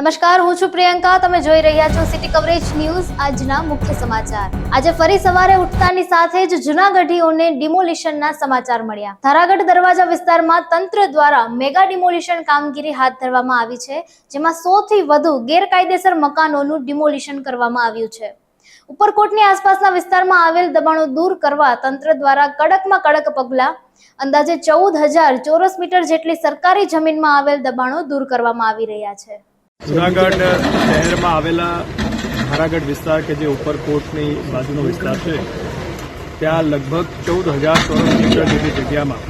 નમસ્કાર, હું છું પ્રિયંકા. તમે જોઈ રહ્યા છો સિટી કવરેજ ન્યૂઝ. આજના મુખ્ય સમાચાર. આજે ફરી સવારે ઉઠતાની સાથે જ જૂનાગઢીઓને ડિમોલિશનના સમાચાર મળ્યા. થારાગઢ દરવાજા વિસ્તારમાં તંત્ર દ્વારા મેગા ડિમોલિશન કામગીરી હાથ ધરવામાં આવી છે, જેમાં 100 થી વધુ ગેરકાયદેસર મકાનોનું ડિમોલિશન કરવામાં આવ્યું છે. ઉપરકોટની આસપાસના વિસ્તારમાં આવેલ દબાણો દૂર કરવા તંત્ર દ્વારા કડકમાં કડક પગલાં. અંદાજે 14,000 ચોરસ મીટર જેટલી સરકારી જમીનમાં આવેલ દબાણો દૂર કરવામાં આવી રહ્યા છે. જૂનાગઢ શહેરમાં આવેલા થારાગઢ વિસ્તાર કે જે ઉપરકોટની બાજુનો વિસ્તાર છે, ત્યાં લગભગ 14,000 ચોરસ મીટર જેટલી જગ્યામાં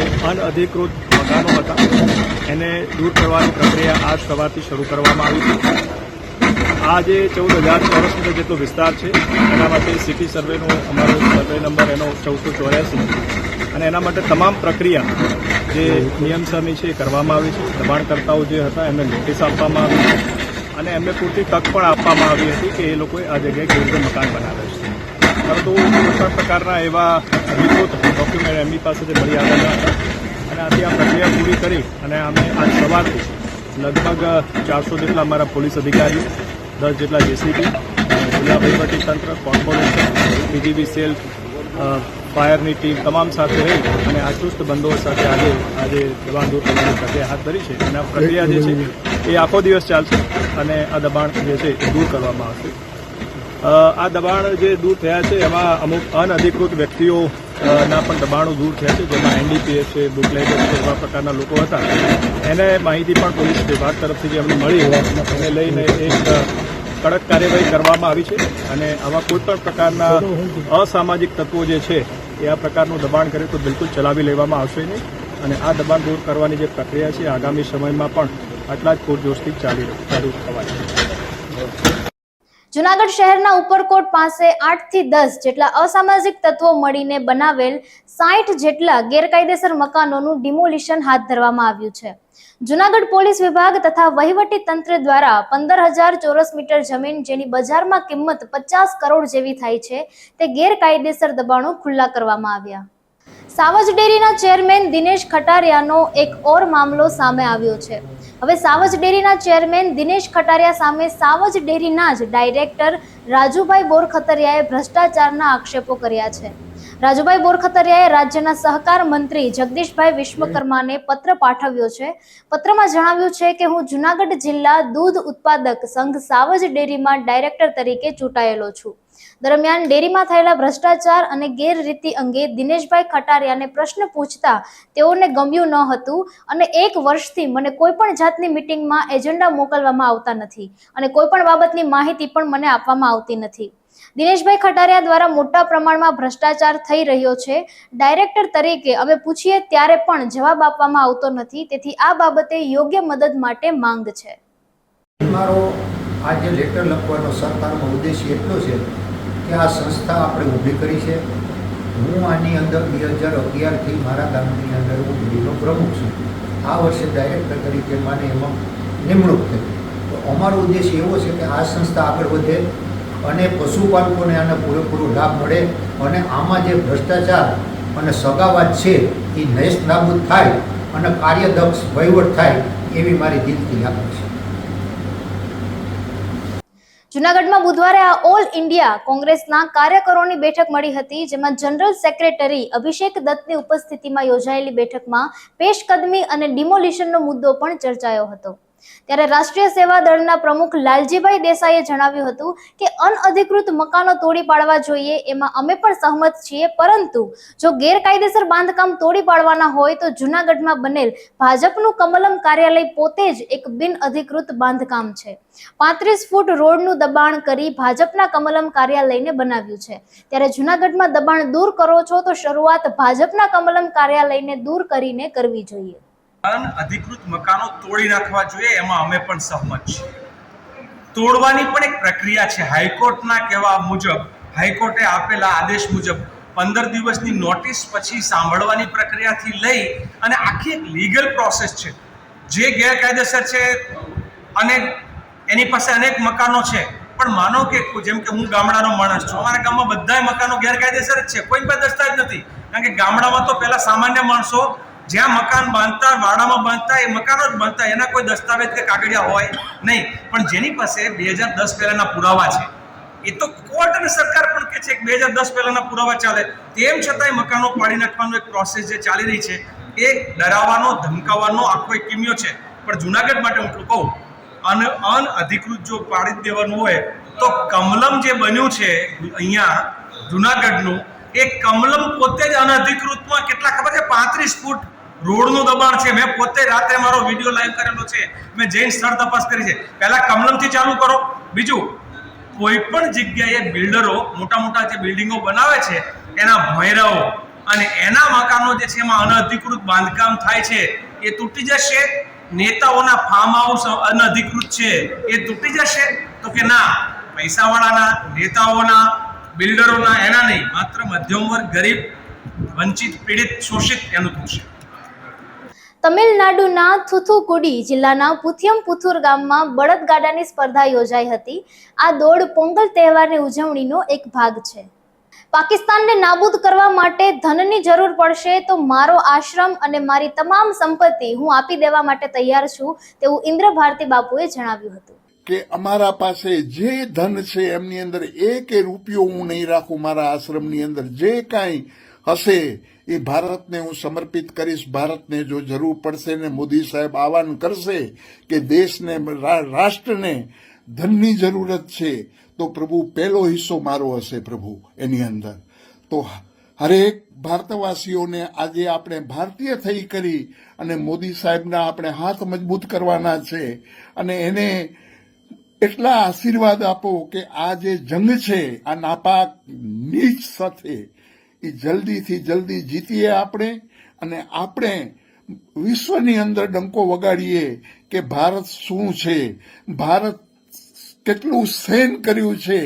જે અનઅધિકૃત મકાનો હતા એને દૂર કરવાની પ્રક્રિયા આજ સવારથી શરૂ કરવામાં આવી છે. આ જે 14,000 ચોરસ મીટર જેટલો વિસ્તાર છે એના માટે સિટી સર્વેનો અમારો સર્વે નંબર એનો 1484 અને એના માટે તમામ પ્રક્રિયા જે નિયમસરની છે એ કરવામાં આવી છે. દબાણકર્તાઓ જે હતા એમને નોટિસ આપવામાં આવી છે અને એમને પૂરતી તક પણ આપવામાં આવી હતી કે એ લોકોએ આ જગ્યાએ કેવી રીતે મકાન બનાવે છે. પરંતુ કોઈ પ્રકારના એવા અધિકૃત ડોક્યુમેન્ટ એમની પાસેથી મળી આવેલા હતા અને આથી આ પ્રક્રિયા પૂરી કરી અને અમે આજ સવારથી લગભગ 400 જેટલા અમારા પોલીસ અધિકારીઓ, 10 જેટલા જેસીબી, જિલ્લા વહીવટીતંત્ર, કોર્પોરેશન, બીજીબી સેલ, ફાયરની ટીમ તમામ સાથે રહી અને આ ચુસ્ત બંદોબસ્ત સાથે આજે દબાણ દૂર કરવાની પ્રક્રિયા હાથ ધરી છે. અને આ પ્રક્રિયા જે છે એ આખો દિવસ ચાલશે અને આ દબાણ જે છે એ દૂર કરવામાં આવશે. આ દબાણ જે દૂર થયા છે એમાં અમુક અનઅધિકૃત વ્યક્તિઓના પણ દબાણો દૂર થયા છે, જેમાં એનડીપીએસ છે, બુકલેગર છે, એવા પ્રકારના લોકો હતા. એને માહિતી પણ પોલીસ વિભાગ તરફથી જે અમને મળી એને લઈને એક કડક કાર્યવાહી કરવામાં આવી છે અને આવા કોઈપણ પ્રકારના અસામાજિક તત્વો જે છે એ આ પ્રકારનું દબાણ કરે તો બિલકુલ ચલાવી લેવામાં આવશે નહીં અને આ દબાણ દૂર કરવાની જે પ્રક્રિયા છે આગામી સમયમાં પણ આટલા જ પૂરજોશથી ચાલુ થવાની છે. જૂનાગઢ શહેરના ઉપરકોટ પાસે 8 થી 10 જેટલા અસામાજિક તત્વો મળીને બનાવેલ 60 જેટલા ગેરકાયદેસર મકાનોનું ડિમોલિશન હાથ ધરવામાં આવ્યું છે. જૂનાગઢ પોલીસ વિભાગ તથા વહીવટી તંત્ર દ્વારા 15,000 ચોરસ મીટર જમીન, જેની બજારમાં કિંમત 50 કરોડ જેવી થાય છે, તે ગેરકાયદેસર દબાણો ખુલ્લા કરવામાં આવ્યા. સાવજ ડેરીના ચેરમેન દિનેશ ખટારિયાનો એક ઓર મામલો સામે આવ્યો છે. હવે સાવજ ડેરીના ચેરમેન દિનેશ ખટારિયા સામે સાવજ ડેરીના જ ડાયરેક્ટર રાજુભાઈ બોરખતરિયાએ ભ્રષ્ટાચારના આક્ષેપો કર્યા છે. રાજુભાઈ બોરખતરિયાએ રાજ્યના સહકાર મંત્રી જગદીશભાઈ વિશ્વકર્માને પત્ર પાઠવ્યો છે. પત્રમાં જણાવ્યું છે કે હું જૂનાગઢ જિલ્લા દૂધ ઉત્પાદક સંઘ સાવજ ડેરીમાં ડાયરેક્ટર તરીકે ચૂંટાયેલો છું. દરમિયાન ડેરીમાં થયેલા ભ્રષ્ટાચાર અને ગેરરીતિ અંગે દિનેશભાઈ ખટારિયાને પ્રશ્ન પૂછતા તેઓને ગમ્યું ન હતું અને 1 વર્ષથી મને કોઈ પણ જાતની મીટિંગમાં એજન્ડા મોકલવામાં આવતા નથી અને કોઈ પણ બાબતની માહિતી પણ મને આપવામાં આવતી નથી. દિનેશભાઈ ખટારિયા દ્વારા મોટા પ્રમાણમાં ભ્રષ્ટાચાર થઈ રહ્યો છે. ડાયરેક્ટર તરીકે અમે પૂછીએ ત્યારે પણ જવાબ આપવામાં આવતો નથી, તેથી આ બાબતે યોગ્ય મદદ માટે માંગ છે. મારો આજે લેટર લખવાનો સરકારનો ઉદ્દેશ્ય એટલો છે કે આ સંસ્થા આપણે ઊભી કરી છે. હું આની અંદર 2011થી મારા ગામની અંદર હું ડેરીનો પ્રમુખ છું. આ વર્ષે ડાયરેક્ટર તરીકે મને એમાં નિમણૂક થઈ. તો અમારો ઉદ્દેશ્ય એવો છે કે આ સંસ્થા આગળ વધે અને પશુપાલકોને આનો પૂરેપૂરો લાભ મળે અને આમાં જે ભ્રષ્ટાચાર અને સગાવાદ છે એ નહેશ નાબૂદ થાય અને કાર્યદક્ષ વહીવટ થાય એવી મારી દિલથી લાગણી છે. જૂનાગઢમાં બુધવારે આ ઓલ ઇન્ડિયા કોંગ્રેસના કાર્યકરોની બેઠક મળી હતી, જેમાં જનરલ સેક્રેટરી અભિષેક દત્તની ઉપસ્થિતિમાં યોજાયેલી બેઠકમાં પેશકદમી અને ડિમોલિશનનો મુદ્દો પણ ચર્ચાયો હતો. ત્યારે રાષ્ટ્રીય સેવા દળના પ્રમુખ લાલજીભાઈ દેસાઈએ જણાવ્યું હતું કે અનઅધિકૃત મકાનો તોડી પાડવા જોઈએ, એમાં અમે પણ સહમત છીએ, પરંતુ જો ગેરકાયદેસર બાંધકામ તોડી પાડવાના હોય તો જૂનાગઢમાં બનેલ ભાજપનું કમલમ કાર્યાલય પોતે જ એક બિન અધિકૃત બાંધકામ છે. 35 ફૂટ રોડનું દબાણ કરી ભાજપના કમલમ કાર્યાલયને બનાવ્યું છે. ત્યારે જૂનાગઢમાં દબાણ દૂર કરો છો તો શરૂઆત ભાજપના કમલમ કાર્યાલયને દૂર કરીને કરવી જોઈએ. અનઅધિકૃત મકાનો તોડી નાખવા જોઈએ, એમાં અમે પણ સહમત છીએ. તોડવાની પણ એક પ્રક્રિયા છે. હાઈકોર્ટના કહેવા મુજબ, હાઈકોર્ટે આપેલા આદેશ મુજબ 15 દિવસની નોટિસ પછી સાંભળવાની પ્રક્રિયાથી લઈ અને આખી એક લીગલ પ્રોસેસ છે. જે ગેરકાયદેસર છે અને એની પાસે અનેક મકાનો છે, પણ માનો કે જેમ કે હું ગામડાનો માણસ છું, અમારા ગામમાં બધા મકાનો ગેરકાયદેસર જ છે, કોઈ પાસે દસ્તાવેજ નથી. કારણ કે ગામડામાં તો પહેલા સામાન્ય માણસો જ્યાં મકાન બાંધતા, વાડામાં બાંધતા, એ મકાનો જ બાંધતા, એના કોઈ દસ્તાવેજ કે કાગળિયા હોય નહીં. પણ જેની પાસે 2010 પહેલાના પુરાવા છે, એ તો કોર્ટ અને સરકાર પણ કહે છે કે 2010 પહેલાના પુરાવા ચાલે, તેમ છતાંય મકાનો પાડી નાખવાનો એક પ્રોસેસ જે ચાલી રહી છે, એ ડરાવવાનો, ધમકાવવાનો આખો એક કિમિયો છે. પણ જુનાગઢ માટે હું એટલું કહું, અનઅધિકૃત જો પાડી દેવાનું હોય તો કમલમ જે બન્યું છે અહીંયા જુનાગઢનું, એ કમલમ પોતે જ અનઅધિકૃતમાં કેટલા ખબર છે, 35 ફૂટ રોડનું દબાણ છે. મેં પોતે રાત્રે મારો વિડીયો લાઈવ કરેલો છે, મેં જઈને સ્થળ તપાસ કરી છે. પહેલા કમલમથી ચાલુ કરો. બીજું, કોઈ પણ જગ્યાએ બિલ્ડરો મોટા મોટા જે બિલ્ડિંગો બનાવે છે, એના ભોંયરાઓ અને એના મકાનો જે છે એમાં અનઅધિકૃત બાંધકામ થાય છે, એ તૂટી જશે. નેતાઓના ફાર્મ હાઉસ અનઅધિકૃત છે, એ તૂટી જશે. તો કે ના, પૈસાવાળાના, નેતાઓના, બિલ્ડરોના, એના નહીં, માત્ર મધ્યમ વર્ગ, ગરીબ, વંચિત, પીડિત, શોષિત એનું થશે. તમિલનાડુના થુથુકુડી જિલ્લાના પુથિયમપુથુર ગામમાં બળદગાડાની સ્પર્ધા યોજાઈ હતી. આ દોડ પોંગલ તહેવારની ઉજવણીનો એક ભાગ છે. પાકિસ્તાનને નાબૂદ કરવા માટે ધનની જરૂર પડશે તો મારો આશ્રમ અને મારી તમામ સંપત્તિ હું આપી દેવા માટે તૈયાર છું, તેવું ઇન્દ્ર ભારતી બાપુએ જણાવ્યું હતું. કે અમારા પાસે જે ધન છે એમની અંદર એક રૂપિયો હું નહીં રાખું. મારા આશ્રમની અંદર જે કાંઈ હશે એ ભારતને હું સમર્પિત કરીશ. ભારતને જો જરૂર પડશે ને મોદી સાહેબ આહવાન કરશે કે દેશને, રાષ્ટ્રને ધનની જરૂરત છે, તો પ્રભુ પહેલો હિસ્સો મારો હશે પ્રભુ એની અંદર. તો હરેક ભારતવાસીઓને આજે આપણે ભારતીય થઈ કરી અને મોદી સાહેબના આપણે હાથ મજબૂત કરવાના છે અને એને એટલા આશીર્વાદ આપો કે આ જે જંગ છે આ નાપાક નીચ સાથે, એ જલ્દીથી જલ્દી જીતીએ આપણે અને આપણે વિશ્વની અંદર ડંકો વગાડીએ કે ભારત શું છે, ભારત કેટલું સહન કર્યું છે.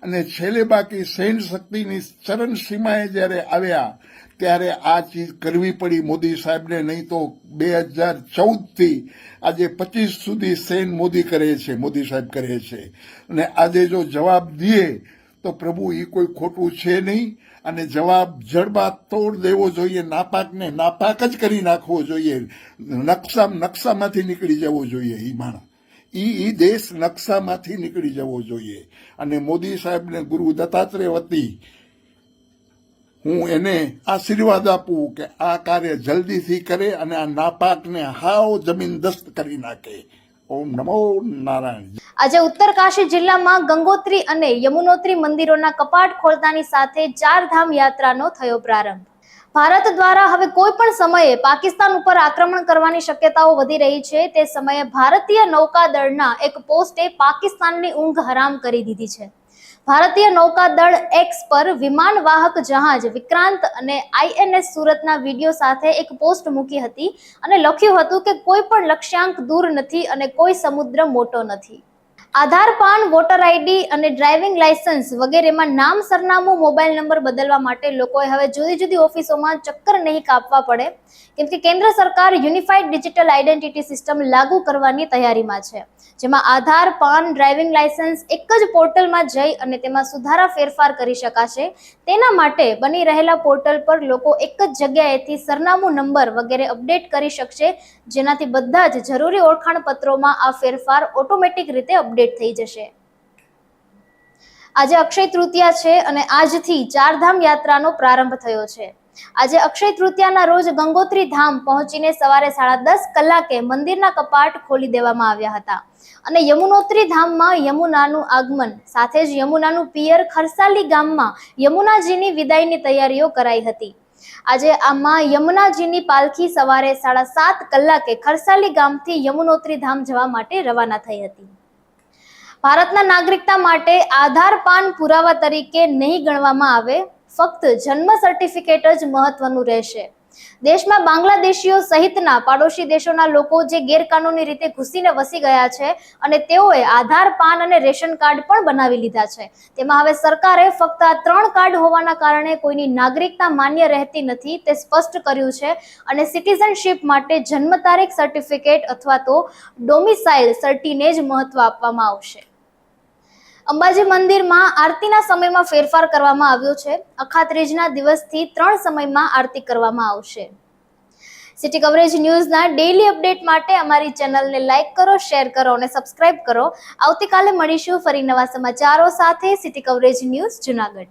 અને છેલ્લે બાકી સહન શક્તિની ચરણ સીમાએ જ્યારે આવ્યા ત્યારે આ ચીજ કરવી પડી મોદી સાહેબને. નહીં તો 2014થી આજે 25 સુધી સહન મોદી કરે છે, મોદી સાહેબ કરે છે. અને આજે જો જવાબ દઈએ તો પ્રભુ એ કોઈ ખોટું છે નહીં અને જવાબ જડબાદ તોડ દેવો જોઈએ. નાપાકને નાપાક જ કરી નાખવો જોઈએ. નકશામાંથી નીકળી જવો જોઈએ. એ માણસ, એ દેશ નકશામાંથી નીકળી જવો જોઈએ. અને મોદી સાહેબને ગુરુ દત્તાત્રેય વતી હું એને આશીર્વાદ આપું કે આ કાર્ય જલ્દીથી કરે અને આ નાપાકને હાવ જમીનદસ્ત કરી નાખે. ઓમ નમો નારાયણ. આજે ઉત્તરકાશી જિલ્લામાં ગંગોત્રી અને યમુનોત્રી મંદિરોના કપાટ ખોલતાની સાથે 4 ધામ યાત્રાનો થયો પ્રારંભ. ભારત દ્વારા હવે કોઈ પણ સમયે પાકિસ્તાન ઉપર આક્રમણ કરવાની શક્યતાઓ વધી રહી છે. તે સમયે ભારતીય નૌકાદળના એક પોસ્ટે પાકિસ્તાનની ઊંઘ હરામ કરી દીધી છે. ભારતીય નૌકાદળ એક્સ પર વિમાન વાહક જહાજ વિક્રાંત અને INS સુરતના વિડીયો સાથે એક પોસ્ટ મૂકી હતી અને લખ્યું હતું કે કોઈ પણ લક્ષ્યાંક દૂર નથી અને કોઈ સમુદ્ર મોટો નથી. આધાર, પાન, વોટર આઈડી અને ડ્રાઇવિંગ લાયસન્સ વગેરેમાં નામ, સરનામું, મોબાઈલ નંબર બદલવા માટે લોકોએ હવે જુદી જુદી ઓફિસોમાં ચક્કર નહીં કાપવા પડે, કેમ કે કેન્દ્ર સરકાર યુનિફાઈડ ડિજિટલ આઈડેન્ટિટી સિસ્ટમ લાગુ કરવાની તૈયારીમાં છે, જેમાં આધાર, પાન, ડ્રાઇવિંગ લાયસન્સ એક જ પોર્ટલમાં જઈ અને તેમાં સુધારા ફેરફાર કરી શકાશે. તેના માટે બની રહેલા પોર્ટલ પર લોકો એક જ જગ્યાએથી સરનામું, નંબર વગેરે અપડેટ કરી શકશે, જેનાથી બધા જ જરૂરી ઓળખાણ પત્રોમાં આ ફેરફાર ઓટોમેટિક રીતે અપડેટ થઈ જશે. આજે અક્ષય તૃતીયા છે અને આજથી 4 ધામ યાત્રાનો પ્રારંભ થયો છે. આજે અક્ષય તૃતીયાના રોજ ગંગોત્રી ધામ પહોંચીને સવારે 10:30 કલાકે મંદિરના કપાટ ખોલી દેવામાં આવ્યા હતા અને યમુનોત્રી ધામમાં યમુનાનું આગમન સાથે જ યમુનાનું પિયર ખરસાલી ગામમાં યમુનાજીની વિદાયની તૈયારીઓ કરાઈ હતી. આજે આમાં યમુનાજીની પાલખી સવારે 7:30 કલાકે ખરસાલી ગામથી યમુનોત્રી ધામ જવા માટે રવાના થઈ હતી. ભારતના નાગરિકતા માટે આધાર, પાન પુરાવા તરીકે નહીં ગણવામાં આવે, ફક્ત જન્મ સર્ટિફિકેટ જ મહત્વનું રહેશે. દેશમાં બાંગ્લાદેશીઓ સહિતના પાડોશી દેશોના લોકો જે ગેરકાનૂની રીતે ઘૂસીને વસી ગયા છે અને તેઓએ આધાર, પાન અને રેશન કાર્ડ પણ બનાવી લીધા છે, તેમાં હવે સરકારે ફક્ત આ 3 કાર્ડ હોવાના કારણે કોઈની નાગરિકતા માન્ય રહેતી નથી તે સ્પષ્ટ કર્યું છે અને સિટીઝનશીપ માટે જન્મ તારીખ સર્ટિફિકેટ અથવા તો ડોમિસાઇલ સર્ટીને જ મહત્વ આપવામાં આવશે. અંબાજી મંદિરમાં આરતીના સમયમાં ફેરફાર કરવામાં આવ્યો છે. અખાત્રીજના દિવસથી 3 સમયમાં આરતી કરવામાં આવશે. સિટી કવરેજ ન્યૂઝના ડેઇલી અપડેટ માટે અમારી ચેનલને લાઇક કરો, શેર કરો અને સબસ્ક્રાઇબ કરો. આવતીકાલે મળીશું ફરી નવા સમાચારો સાથે. City coverage news Junagadh.